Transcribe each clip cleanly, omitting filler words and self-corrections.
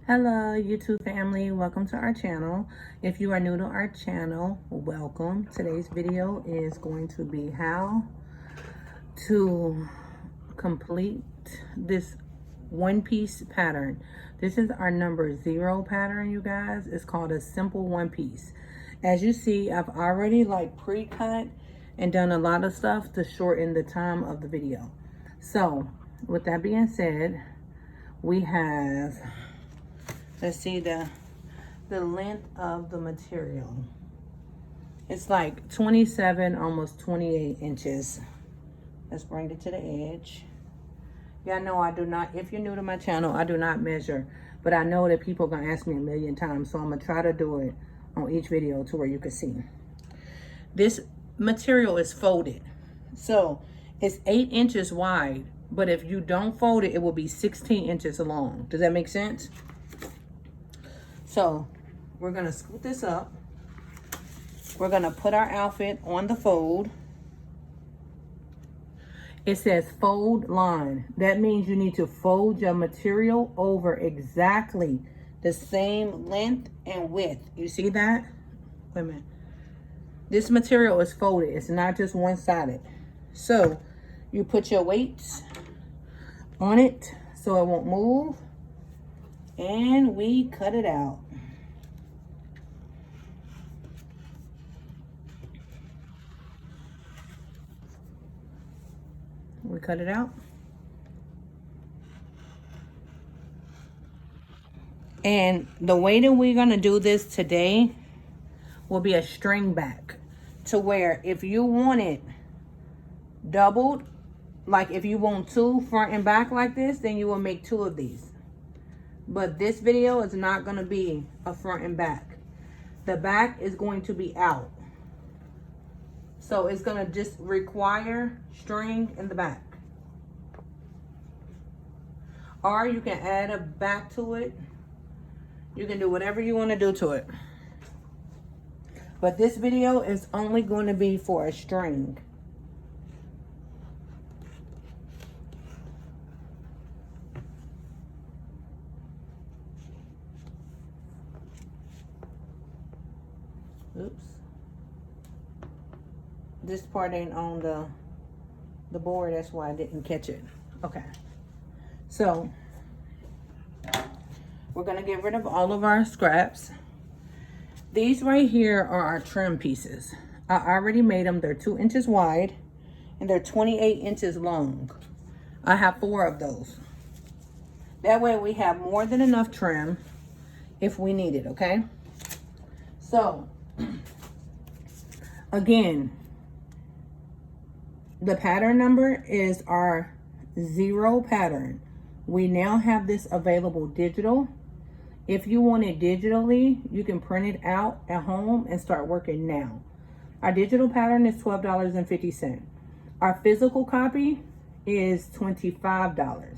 Hello YouTube family, welcome to our channel. If you are new to our channel, welcome. Today's video is going to be how to complete this one-piece pattern. This is our number 0 pattern, you guys. It's called a simple one piece. As you see, I've already pre-cut and done a lot of stuff to shorten the time of the video. So with that being said, we have, let's see the length of the material. It's like 27, almost 28 inches. Let's bring it to the edge. Y'all know I do not, if you're new to my channel, I do not measure, but I know that people are gonna ask me a million times, so I'm gonna try to do it on each video to where you can see. This material is folded. So it's 8 inches wide, but if you don't fold it, it will be 16 inches long. Does that make sense? So we're gonna scoot this up. We're gonna put our outfit on the fold. It says fold line. That means you need to fold your material over exactly the same length and width. You see that? Wait a minute. This material is folded. It's not just one-sided. So you put your weights on it so it won't move. And we cut it out. We cut it out. And the way that we're gonna do this today will be a string back, to where if you want it doubled, like if you want 2 front and back like this, then you will make 2 of these. But this video is not gonna be a front and back. The back is going to be out. So it's gonna just require string in the back. Or you can add a back to it. You can do whatever you wanna do to it. But this video is only gonna be for a string. Oops. This part ain't on the board, that's why I didn't catch it. Okay. So we're gonna get rid of all of our scraps. These right here are our trim pieces. I already made them. They're 2 inches wide and they're 28 inches long. I have 4 of those. That way we have more than enough trim if we need it, okay? So again, the pattern number is our 0 pattern. We now have this available digital. If you want it digitally, you can print it out at home and start working now. Our digital pattern is $12.50. Our physical copy is $25.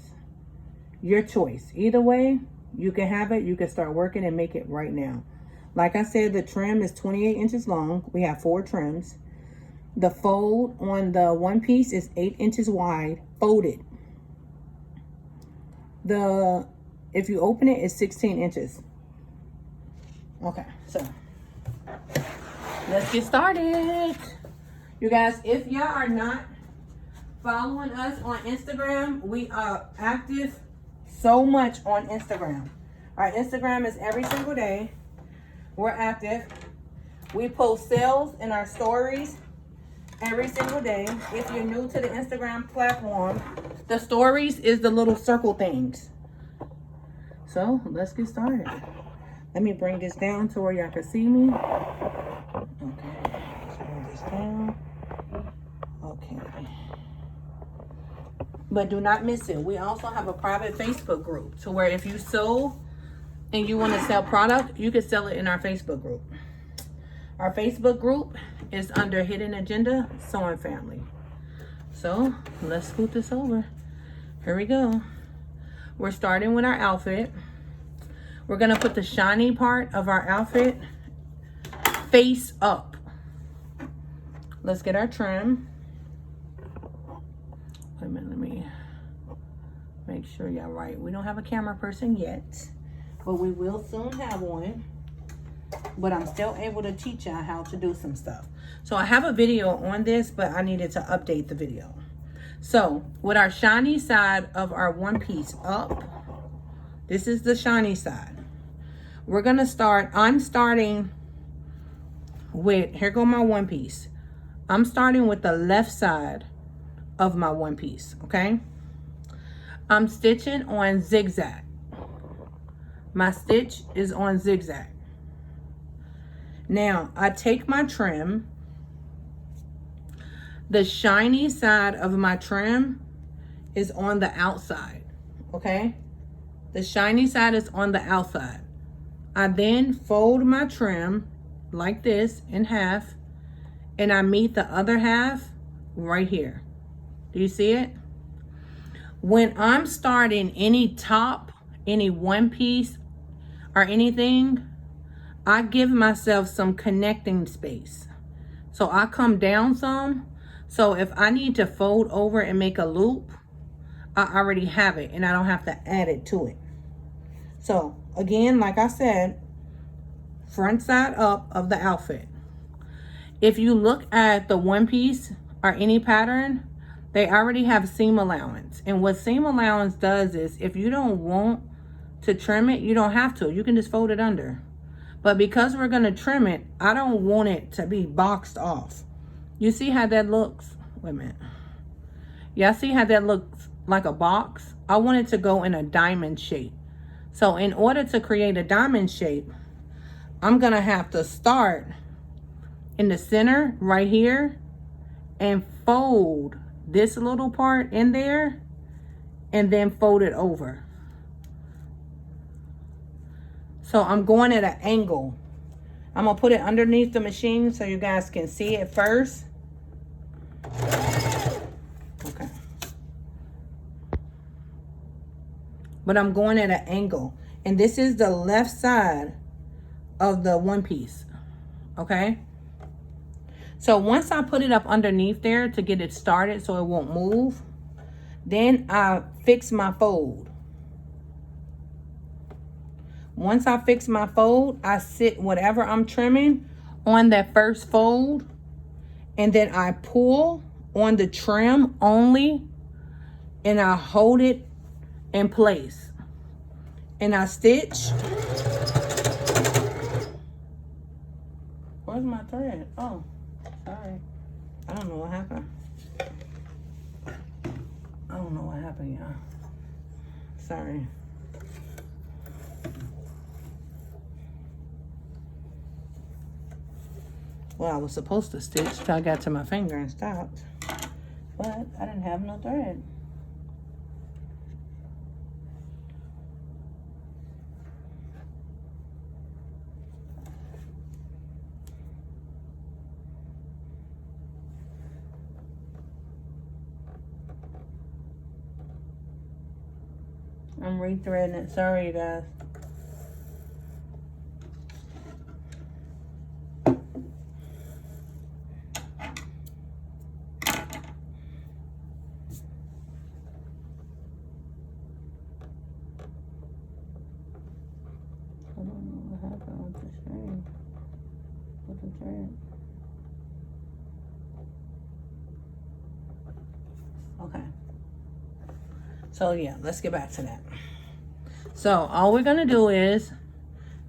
Your choice. Either way, you can have it. You can start working and make it right now. Like I said, the trim is 28 inches long. We have 4 trims. The fold on the one piece is 8 inches wide, folded. If you open it, it's 16 inches. Okay, so let's get started. You guys, if y'all are not following us on Instagram, we are active so much on Instagram. Our Instagram is every single day. We're active. We post sales in our stories every single day. If you're new to the Instagram platform, the stories is the little circle things. So let's get started. Let me bring this down to where y'all can see me. Okay, let's bring this down. Okay. But do not miss it. We also have a private Facebook group to where if you sew and you want to sell product, you can sell it in our Facebook group. Our Facebook group is under Hidden Agenda Sewing Family. So let's scoot this over. Here we go. We're starting with our outfit. We're gonna put the shiny part of our outfit face up. Let's get our trim. Wait a minute, let me make sure y'all right. We don't have a camera person yet. but we will soon have one. But I'm still able to teach y'all how to do some stuff. So I have a video on this, but I needed to update the video. So with our shiny side of our one piece up, this is the shiny side. We're gonna start, I'm starting with, here go my one piece. I'm starting with the left side of my one piece, okay? I'm stitching on zigzag. My stitch is on zigzag. Now, I take my trim. The shiny side of my trim is on the outside, okay? The shiny side is on the outside. I then fold my trim like this in half, and I meet the other half right here. Do you see it? When I'm starting any top, any one piece or anything, I give myself some connecting space. So I come down some. So if I need to fold over and make a loop, I already have it and I don't have to add it to it. So again, like I said, front side up of the outfit. If you look at the one piece or any pattern, they already have seam allowance. And what seam allowance does is if you don't want to trim it, you don't have to. You can just fold it under. But because we're going to trim it, I don't want it to be boxed off. You see how that looks? Wait a minute. Y'all see how that looks like a box? I want it to go in a diamond shape. So in order to create a diamond shape, I'm going to have to start in the center right here and fold this little part in there and then fold it over. So I'm going at an angle. I'm going to put it underneath the machine so you guys can see it first. Okay. But I'm going at an angle. And this is the left side of the one piece. Okay. So once I put it up underneath there to get it started so it won't move, then I fix my fold. Once I fix my fold, I sit whatever I'm trimming on that first fold, and then I pull on the trim only, and I hold it in place. And I stitch. Where's my thread? Oh, sorry. I don't know what happened. I don't know what happened, y'all. Sorry. Well, I was supposed to stitch till I got to my finger and stopped, but I didn't have no thread. I'm rethreading it. Sorry, you guys. I don't know what happened with the string. With the thread. Okay. So yeah, let's get back to that. So all we're gonna do is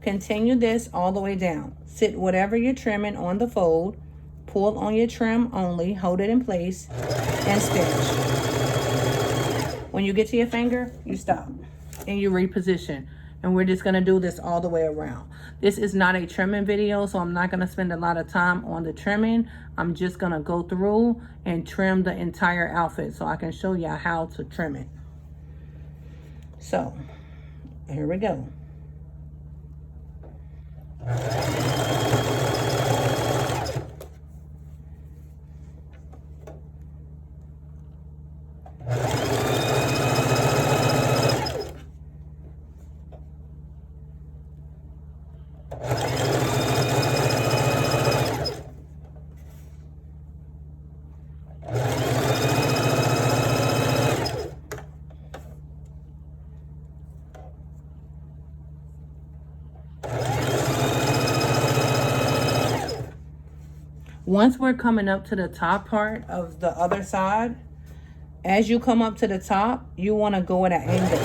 continue this all the way down. Sit whatever you're trimming on the fold, pull on your trim only, hold it in place, and stitch. When you get to your finger, you stop and you reposition. And we're just gonna do this all the way around. This is not a trimming video, so I'm not gonna spend a lot of time on the trimming. I'm just gonna go through and trim the entire outfit so I can show you how to trim it. So, here we go. Once we're coming up to the top part of the other side, as you come up to the top, you want to go at an angle.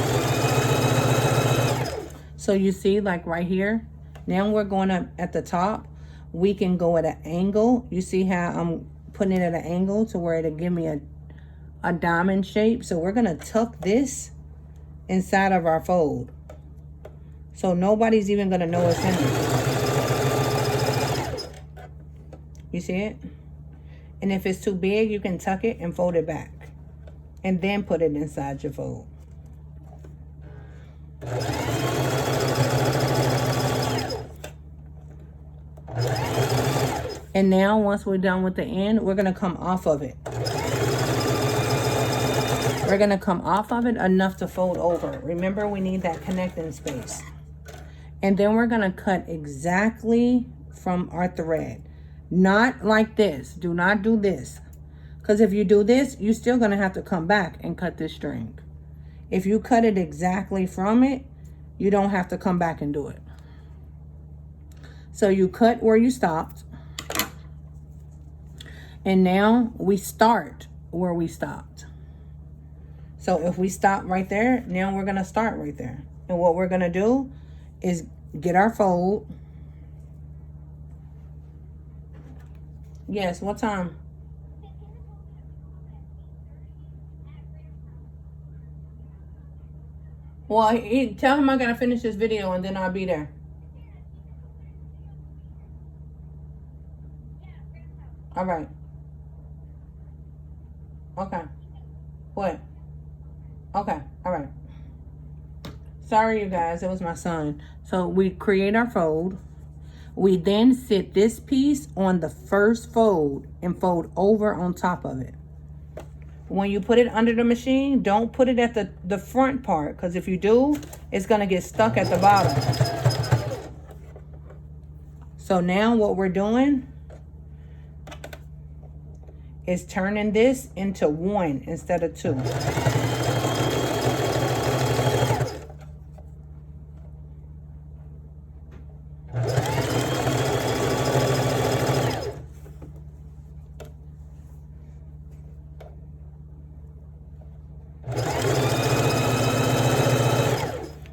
So you see, like right here, now we're going up at the top. We can go at an angle. You see how I'm putting it at an angle to where it'll give me a diamond shape. So we're going to tuck this inside of our fold. So nobody's even going to know it's in there. You see it? And if it's too big, you can tuck it and fold it back. And then put it inside your fold. And now once we're done with the end, we're going to come off of it. We're going to come off of it enough to fold over. Remember, we need that connecting space. And then we're going to cut exactly from our thread. Not like this. Do not do this. Because if you do this, you're still going to have to come back and cut this string. If you cut it exactly from it, you don't have to come back and do it. So you cut where you stopped. And now we start where we stopped. So if we stop right there, now we're going to start right there. And what we're going to do is get our fold. Yes, what time? Well, tell him I gotta finish this video and then I'll be there. All right. Okay. What? Okay. All right. Sorry, you guys. It was my son. So we create our fold. We then sit this piece on the first fold and fold over on top of it. When you put it under the machine, don't put it at the front part, because if you do, it's going to get stuck at the bottom. So now what we're doing is turning this into 1 instead of 2.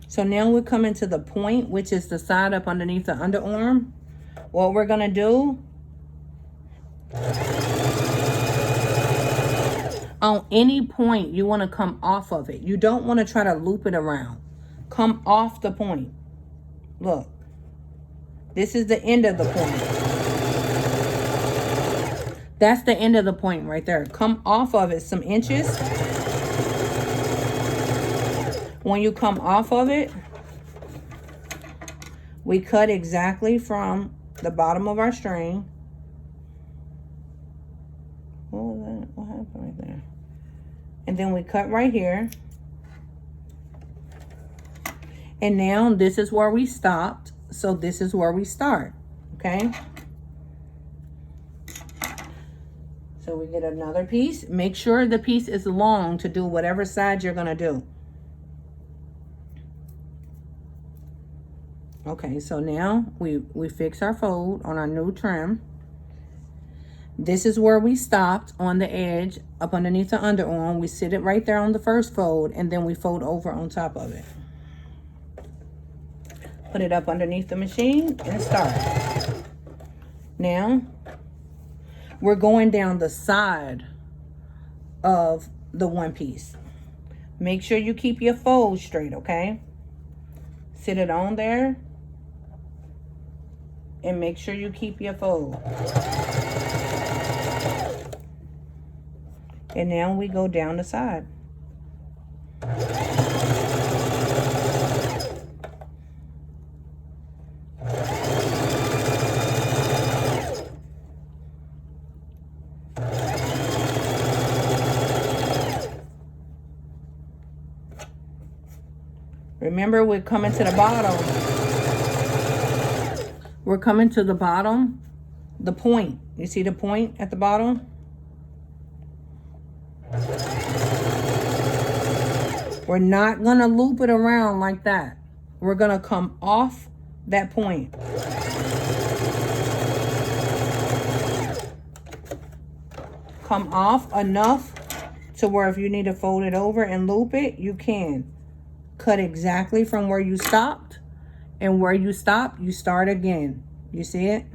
So now we're coming to the point, which is the side up underneath the underarm. What we're going to do, on any point, you want to come off of it. You don't want to try to loop it around. Come off the point. Look, this is the end of the point. That's the end of the point right there. Come off of it some inches. When you come off of it, we cut exactly from the bottom of our string. What was that? What happened right there? And then we cut right here. And now this is where we stopped. So this is where we start. Okay? So we get another piece. Make sure the piece is long to do whatever side you're going to do. Okay, so now we fix our fold on our new trim. This is where we stopped on the edge up underneath the underarm. We sit it right there on the first fold, and then we fold over on top of it. Put it up underneath the machine and start. Now, we're going down the side of the one piece. Make sure you keep your fold straight, okay? Sit it on there. And make sure you keep your fold. And now we go down the side. Remember, we're coming to the bottom. We're coming to the bottom, the point. You see the point at the bottom? We're not going to loop it around like that. We're going to come off that point. come off enough to where if you need to fold it over and loop it, you can. Cut exactly from where you stopped, and where you stop, you start again. You see it?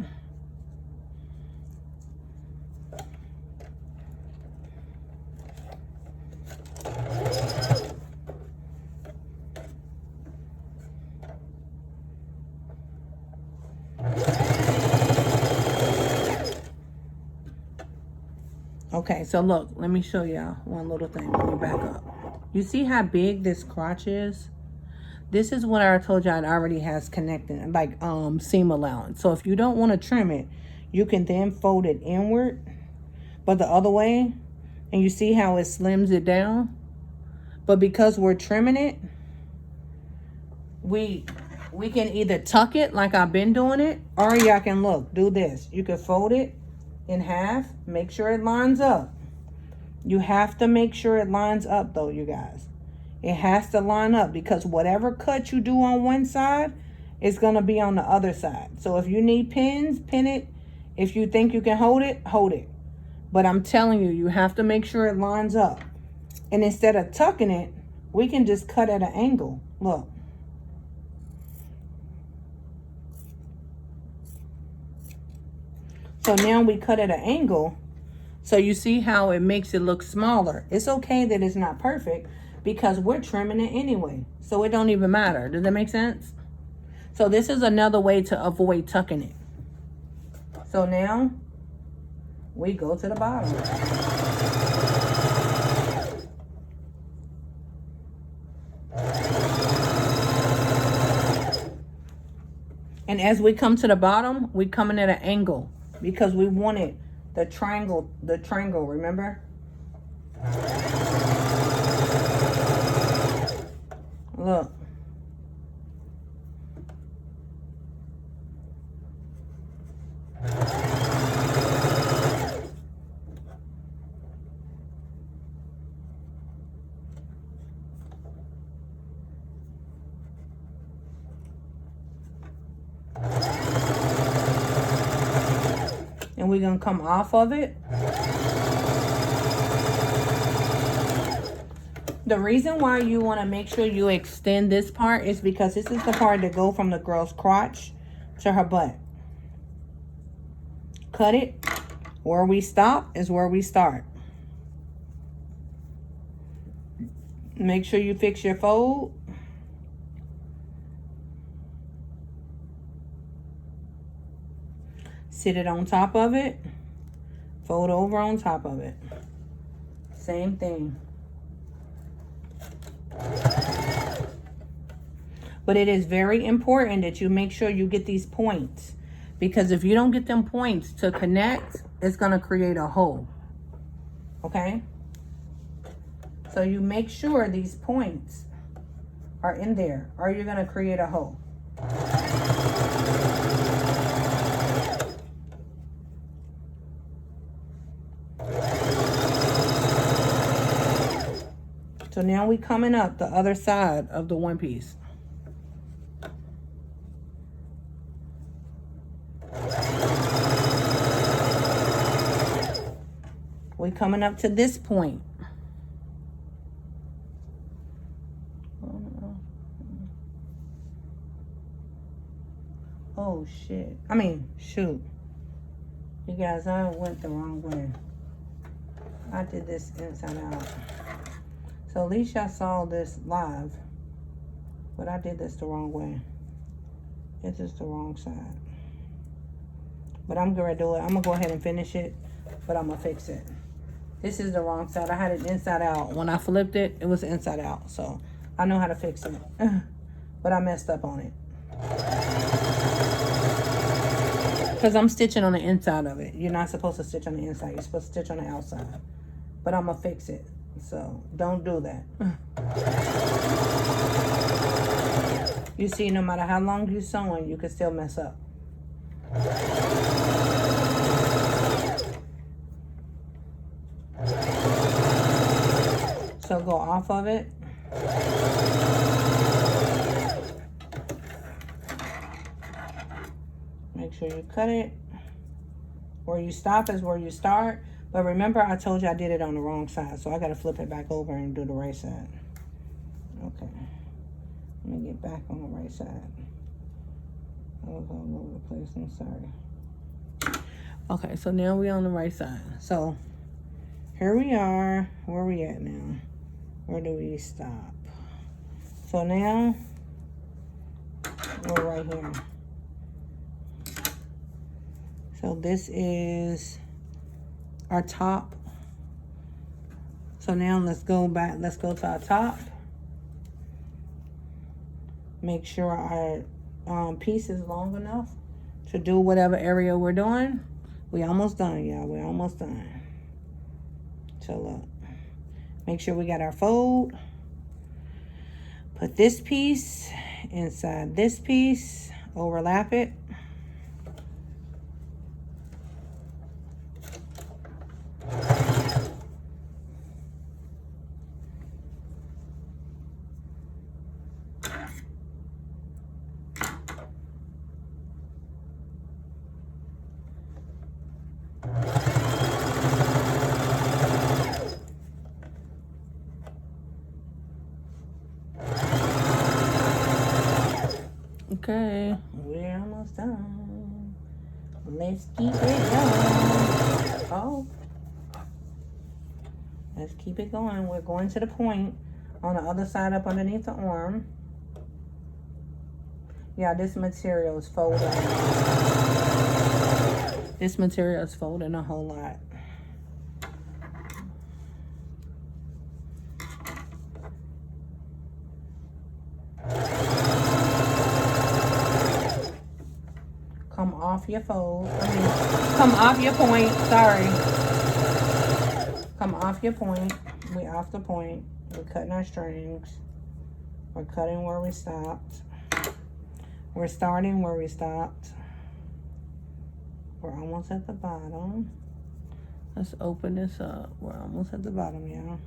Okay, so look, let me show y'all one little thing. Let me back up. You see how big this crotch is? This is what I told you it already has connecting, like seam allowance. So if you don't want to trim it, you can then fold it inward, but the other way, and you see how it slims it down? But because we're trimming it, we can either tuck it like I've been doing it, or y'all can do this. You can fold it in half, make sure it lines up. You have to make sure it lines up though, you guys. It has to line up, because whatever cut you do on one side is going to be on the other side. So if you need pins, pin it. If you think you can hold it, hold it. But I'm telling you, you have to make sure it lines up. And instead of tucking it, we can just cut at an angle. Look. So now we cut at an angle. So you see how it makes it look smaller. It's okay that it's not perfect, because we're trimming it anyway. So it don't even matter. Does that make sense? So this is another way to avoid tucking it. So now we go to the bottom. And as we come to the bottom, we come in at an angle, because we wanted the triangle, remember? Look. And we're going to come off of it. The reason why you want to make sure you extend this part is because this is the part that go from the girl's crotch to her butt. Cut it. Where we stop is where we start. Make sure you fix your fold. Sit it on top of it. Fold over on top of it. Same thing. But it is very important that you make sure you get these points, because if you don't get them points to connect, it's going to create a hole. Okay? So you make sure these points are in there, or you're going to create a hole. So now we coming up the other side of the one piece. We coming up to this point. Oh shit. I mean, shoot. You guys, I went the wrong way. I did this inside out. So at least y'all saw this live, but I did this the wrong way. This is the wrong side. But I'm gonna do it. I'm gonna go ahead and finish it, but I'm gonna fix it. This is the wrong side. I had it inside out. When I flipped it, it was inside out. So I know how to fix it, but I messed up on it. Because I'm stitching on the inside of it. You're not supposed to stitch on the inside. You're supposed to stitch on the outside. But I'm gonna fix it. So don't do that. You see, no matter how long you're sewing, you can still mess up. So go off of it. Make sure you cut it. Where you stop is where you start. But remember, I told you I did it on the wrong side, so I got to flip it back over and do the right side. Okay. Let me get back on the right side. I was all over the place. I'm sorry. Okay, so now we're on the right side. So here we are. Where are we at now? Where do we stop? So now we're right here. So this is our top. So now let's go back. Let's go to our top. Make sure our piece is long enough to do whatever area we're doing. We almost done, y'all. We're almost done. So look. Make sure we got our fold. Put this piece inside this piece. Overlap it. Okay, we're almost done. Let's keep it going. Oh, let's keep it going. We're going to the point on the other side up underneath the arm. Yeah, this material is folding. This material is folding a whole lot. Come off your fold. Come off your point. Sorry. Come off your point. We're off the point. We're cutting our strings. We're cutting where we stopped. We're starting where we stopped. We're almost at the bottom. Let's open this up. We're almost at the bottom, y'all.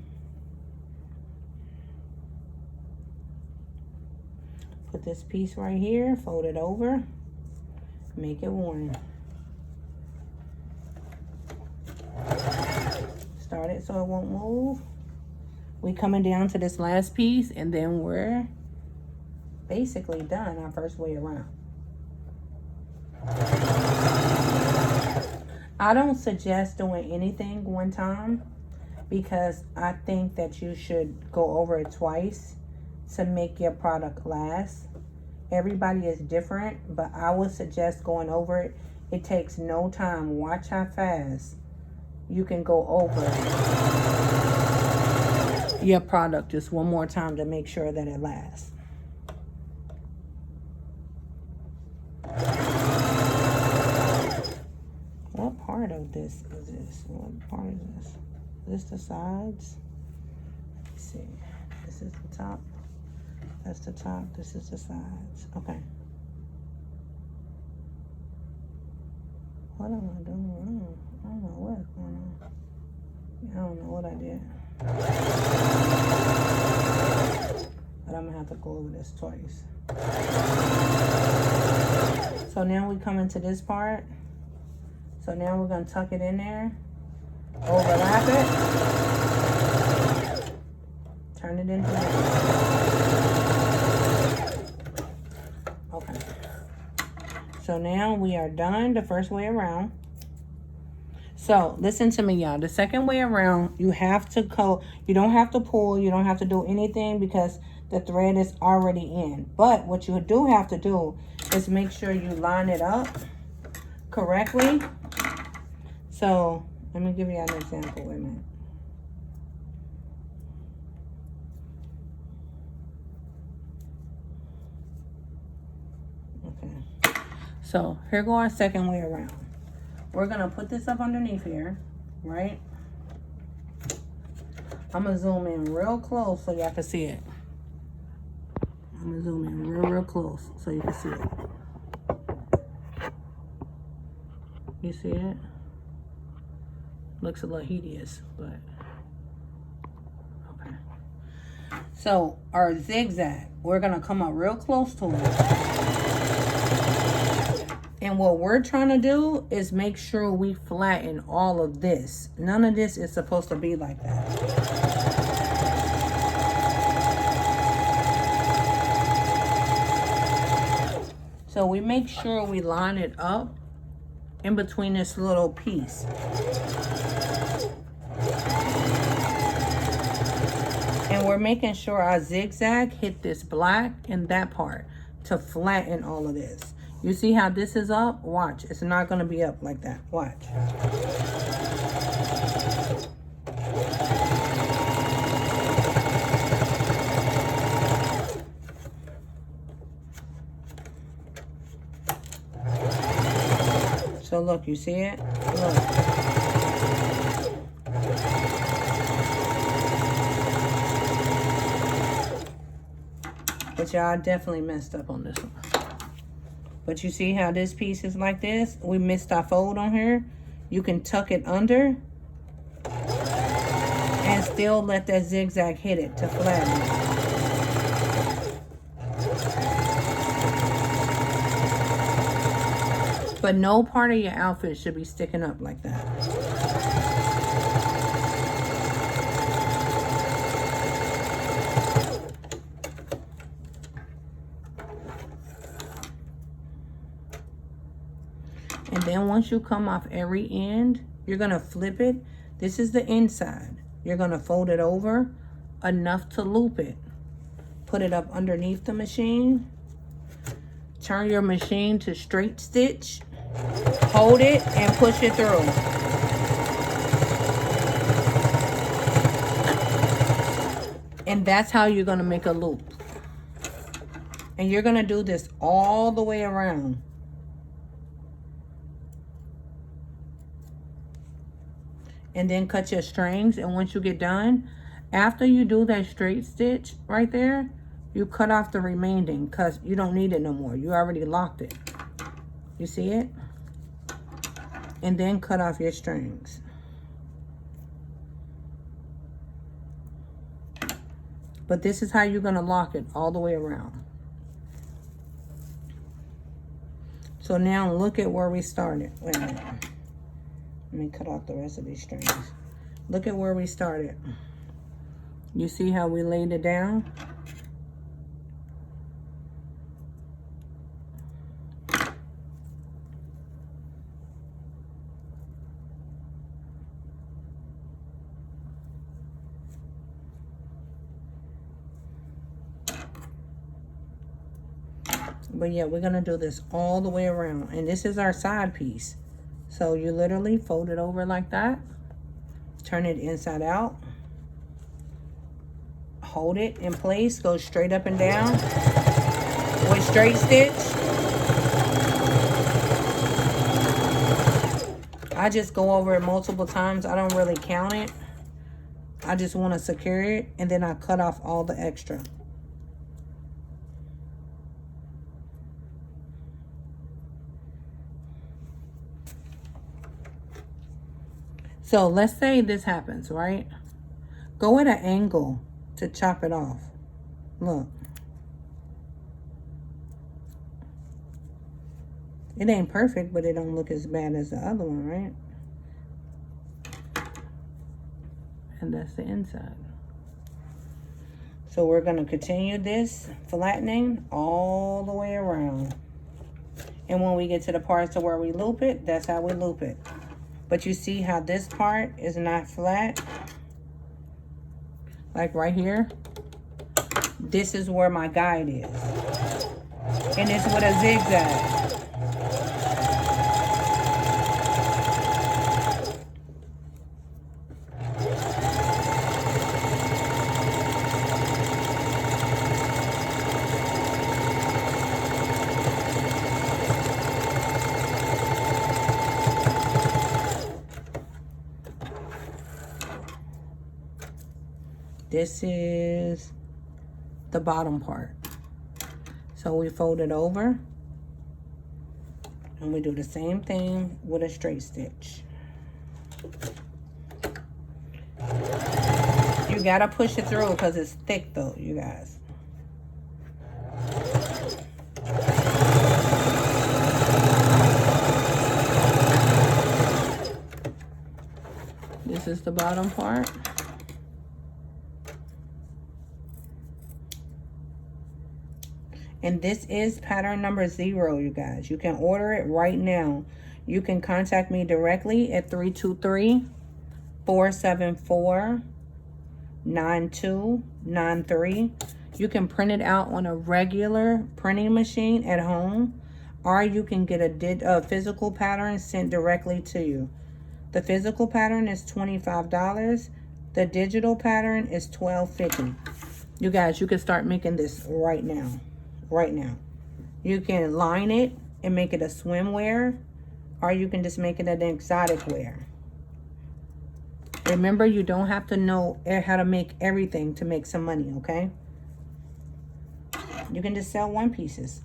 Put this piece right here. Fold it over. Make it one. Start it so it won't move. We coming down to this last piece, and then we're basically done our first way around. I don't suggest doing anything one time because I think that you should go over it twice to make your product last. Everybody is different, but I would suggest going over it. It takes no time. Watch how fast you can go over your product just one more time to make sure that it lasts. What part of this is this? What part is this? Is this the sides? Let's see. This is the top. That's the top. This is the sides. Okay. What am I doing wrong? I don't know what's going on. I don't know what I did. But I'm going to have to go over this twice. So now we come into this part. So now we're going to tuck it in there. Overlap it. Turn it into okay. So now we are done the first way around. So listen to me, y'all. The second way around, you have to you don't have to pull, you don't have to do anything because the thread is already in. But what you do have to do is make sure you line it up correctly. So let me give you an example. Wait a minute. Okay. So here go our second way around. We're gonna put this up underneath here, right? I'm gonna zoom in real close so y'all can see it. I'm gonna zoom in real close so you can see it. You see it? Looks a little hideous, but okay. So our zigzag, we're gonna come up real close to it. And what we're trying to do is make sure we flatten all of this. None of this is supposed to be like that. So we make sure we line it up in between this little piece. And we're making sure our zigzag hit this black in that part to flatten all of this. You see how this is up? Watch, it's not gonna be up like that, watch. So look, you see it? Look. But y'all definitely messed up on this one. But you see how this piece is like this? We missed our fold on here. You can tuck it under and still let that zigzag hit it to flatten it. But no part of your outfit should be sticking up like that. And then once you come off every end, you're gonna flip it. This is the inside. You're gonna fold it over enough to loop it. Put it up underneath the machine. Turn your machine to straight stitch. Hold it and push it through. And that's how you're gonna make a loop. And you're gonna do this all the way around. And then cut your strings. And once you get done, after you do that straight stitch right there, you cut off the remaining because you don't need it no more. You already locked it. You see it? And then cut off your strings. But this is how you're gonna lock it all the way around. So now look at where we started. Wait a minute. Let me cut off the rest of these strings. Look at where we started. You see how we laid it down? But yeah, we're gonna do this all the way around. And this is our side piece. So you literally fold it over like that. Turn it inside out. Hold it in place. Go straight up and down with straight stitch. I just go over it multiple times. I don't really count it. I just want to secure it. And then I cut off all the extra. So let's say this happens, right? Go at an angle to chop it off. Look. It ain't perfect, but it don't look as bad as the other one, right? And that's the inside. So we're gonna continue this flattening all the way around. And when we get to the parts of where we loop it, that's how we loop it. But you see how this part is not flat? Like right here. This is where my guide is. And it's with a zigzag. This is the bottom part. So we fold it over and we do the same thing with a straight stitch. You gotta push it through because it's thick though, you guys. is the bottom part. And this is pattern number 0, you guys. You can order it right now. You can contact me directly at 323-474-9293. You can print it out on a regular printing machine at home, or you can get a physical pattern sent directly to you. The physical pattern is $25. The digital pattern is $12.50. You guys, you can start making this right now. Right now. You can line it and make it a swimwear, or you can just make it an exotic wear. Remember, you don't have to know how to make everything to make some money, okay? You can just sell one pieces.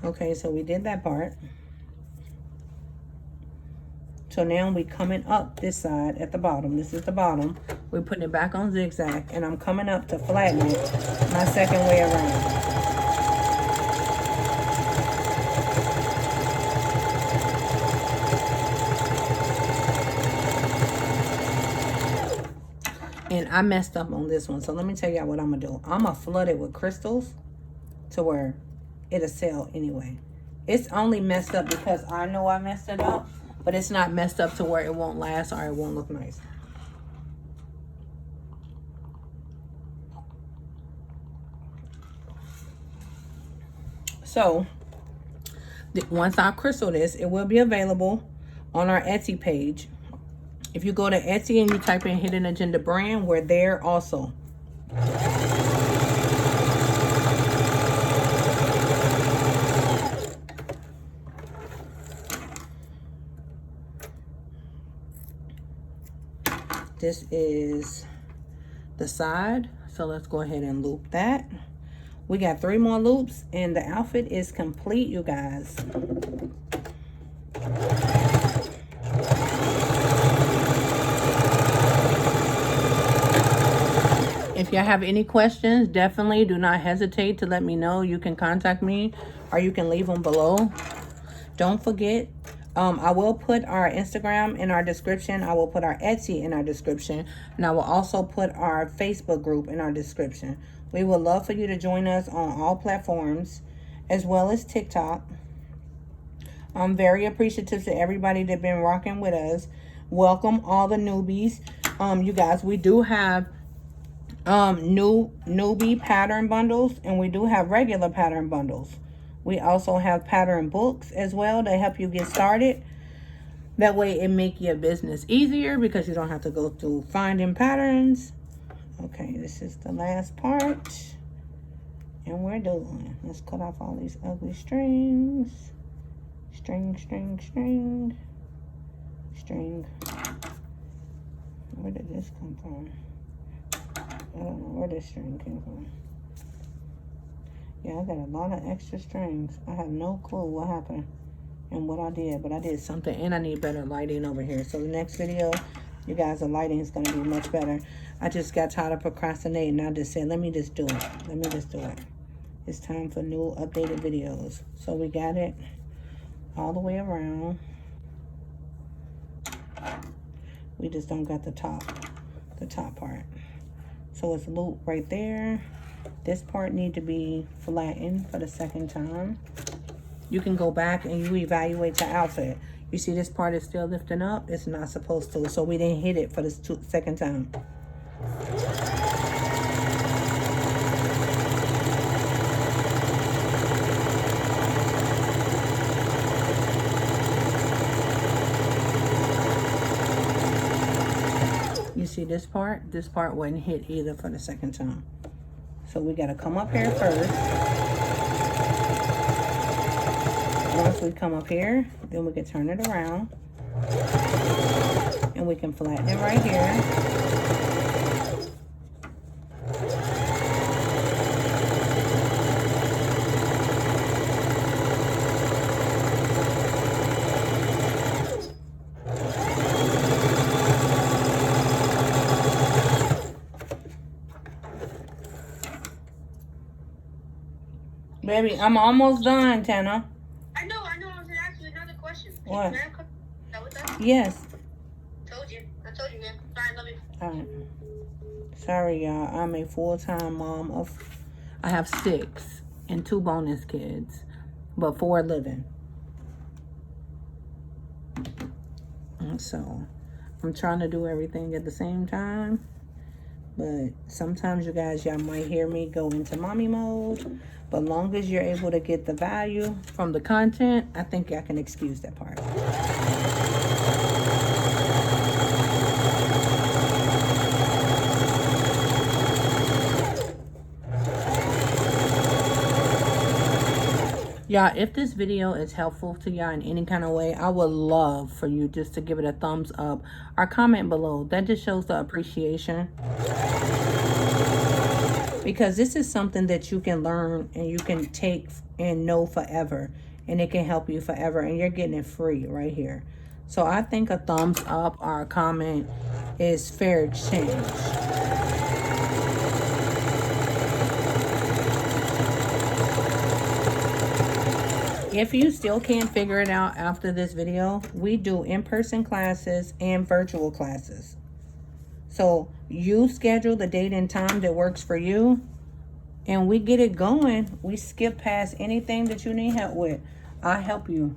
Okay, so we did that part. So now we coming up this side at the bottom. This is the bottom. We're putting it back on zigzag, and I'm coming up to flatten it my second way around. And I messed up on this one, so let me tell y'all what I'm gonna do. I'm gonna flood it with crystals to where it'll sell anyway. It's only messed up because I know I messed it up, but it's not messed up to where it won't last or it won't look nice. So once I crystal this, it will be available on our Etsy page. If you go to Etsy and you type in Hidden Agenda Brand, we're there also. This is the side, so let's go ahead and loop that. We got 3 more loops and the outfit is complete, you guys. If you have any questions, definitely do not hesitate to let me know. You can contact me or you can leave them below. Don't forget, I will put our Instagram in our description. I will put our Etsy in our description. And I will also put our Facebook group in our description. We would love for you to join us on all platforms, as well as TikTok. I'm very appreciative to everybody that's been rocking with us. Welcome all the newbies. You guys, we do have newbie pattern bundles, and we do have regular pattern bundles. We also have pattern books as well to help you get started. That way it make your business easier because you don't have to go through finding patterns. Okay, this is the last part. And we're done. Let's cut off all these ugly strings. String, string, string. String. Where did this come from? I don't know where this string came from. Yeah, I got a lot of extra strings. I have no clue what happened and what I did, but I did something, and I need better lighting over here. So the next video, you guys, the lighting is going to be much better. I just got tired of procrastinating. I just said, let me just do it. Let me just do it. It's time for new updated videos. So we got it all the way around. We just don't got the top part. So it's loop right there. This part need to be flattened for the second time. You can go back and you evaluate the outfit. You see this part is still lifting up. It's not supposed to. So we didn't hit it for the second time. You see this part wasn't hit either for the second time. So we got to come up here first. Once we come up here, then we can turn it around. And we can flatten it right here. Baby, I'm almost done, Tana. I know. I was going to ask you another question. What? Yes. Told you. I told you, man. Sorry, love you. All right. Sorry, y'all. I'm a full-time mom of... I have 6 and 2 bonus kids, but 4 living. And so, I'm trying to do everything at the same time. But sometimes you guys, y'all might hear me go into mommy mode. But long as you're able to get the value from the content, I think y'all can excuse that part. Y'all, if this video is helpful to y'all in any kind of way, I would love for you just to give it a thumbs up or comment below. That just shows the appreciation. Because this is something that you can learn and you can take and know forever. And it can help you forever. And you're getting it free right here. So I think a thumbs up or a comment is fair exchange. If you still can't figure it out after this video, we do in-person classes and virtual classes. So you schedule the date and time that works for you, and we get it going. We skip past anything that you need help with. I'll help you.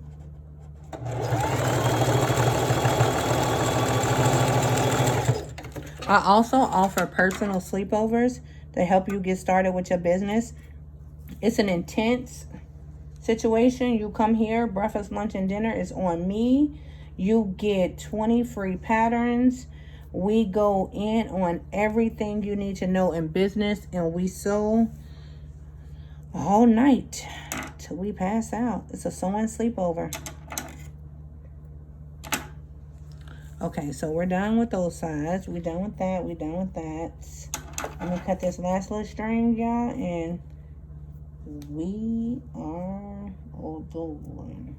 I also offer personal sleepovers to help you get started with your business. It's an intense situation. You come here, breakfast, lunch, and dinner is on me. You get 20 free patterns. We go in on everything you need to know in business, and we sew all night till we pass out. It's a sewing sleepover. Okay, so we're done with those sides. We're done with that. We're done with that. I'm gonna cut this last little string, y'all, and we are all done.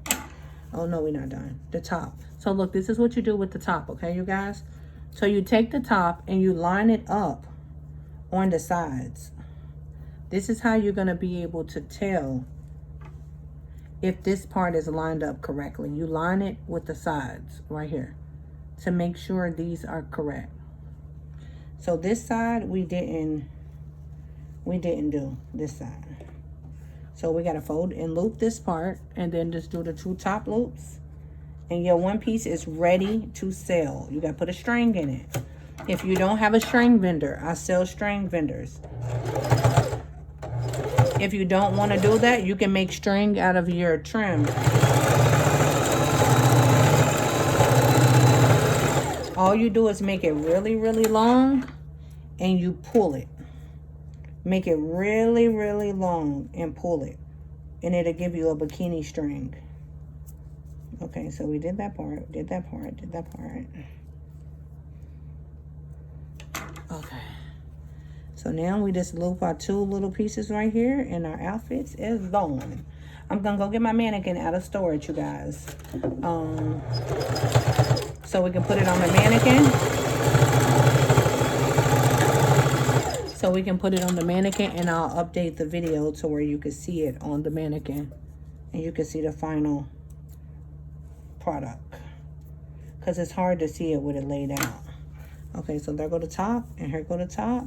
Oh no, we're not done. The top. So look, this is what you do with the top, okay, you guys? So you take the top and you line it up on the sides. This is how you're gonna be able to tell if this part is lined up correctly. You line it with the sides right here to make sure these are correct. So this side we didn't do this side. So we gotta fold and loop this part and then just do the 2 top loops. And your one piece is ready to sell. You gotta put a string in it. If you don't have a string vendor, I sell string vendors. If you don't wanna do that, you can make string out of your trim. All you do is make it really, really long and you pull it. Make it really, really long and pull it. And it'll give you a bikini string. Okay, so we did that part, did that part, did that part. Okay. So now we just loop our 2 little pieces right here and our outfits is done. I'm gonna go get my mannequin out of storage, you guys. So we can put it on the mannequin. So we can put it on the mannequin and I'll update the video to where you can see it on the mannequin. And you can see the final product. Because it's hard to see it with it laid out. Okay, so there go the top and here go the top.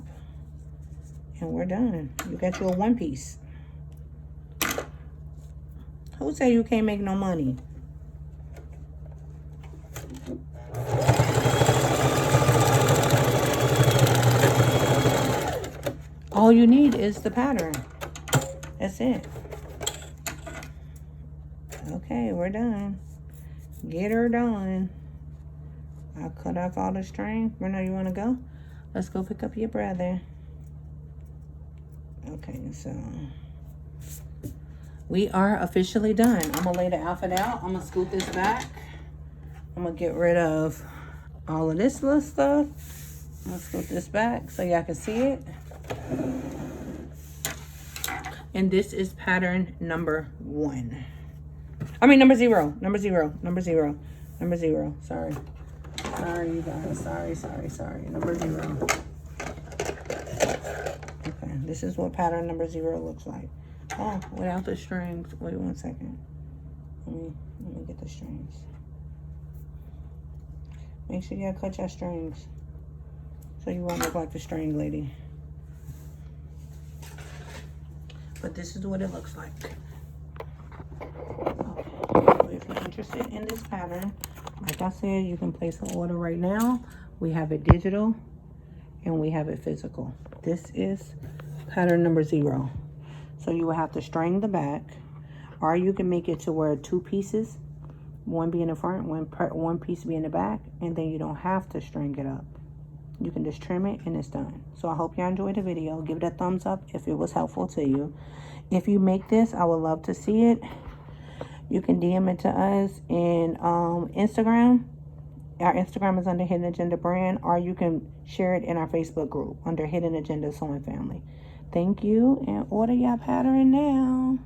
And we're done. You got your one piece. Who say you can't make no money? All you need is the pattern. That's it. Okay, we're done. Get her done. I'll cut off all the string. Where now you want to go? Let's go pick up your brother. Okay, so we are officially done. I'm going to lay the outfit out. I'm going to scoot this back. I'm going to get rid of all of this little stuff. I'm going to scoot this back so y'all can see it. And this is pattern number 1. I mean number 0. Number 0. Number 0. Number 0. Sorry. Sorry, you guys. Sorry. Number 0. Okay, this is what pattern number 0 looks like. Oh, without the strings. Wait 1 second. Let me get the strings. Make sure you cut your strings so you won't look like the string lady. But this is what it looks like. Okay. So if you're interested in this pattern, like I said, you can place an order right now. We have it digital and we have it physical. This is pattern number 0. So you will have to string the back, or you can make it to where 2 pieces, one be in the front, one piece be in the back, and then you don't have to string it up. You can just trim it and it's done. So I hope y'all enjoyed the video. Give it a thumbs up if it was helpful to you. If you make this, I would love to see it. You can DM it to us in Instagram. Our Instagram is under Hidden Agenda Brand, or you can share it in our Facebook group under Hidden Agenda Sewing Family. Thank you, and order your pattern now.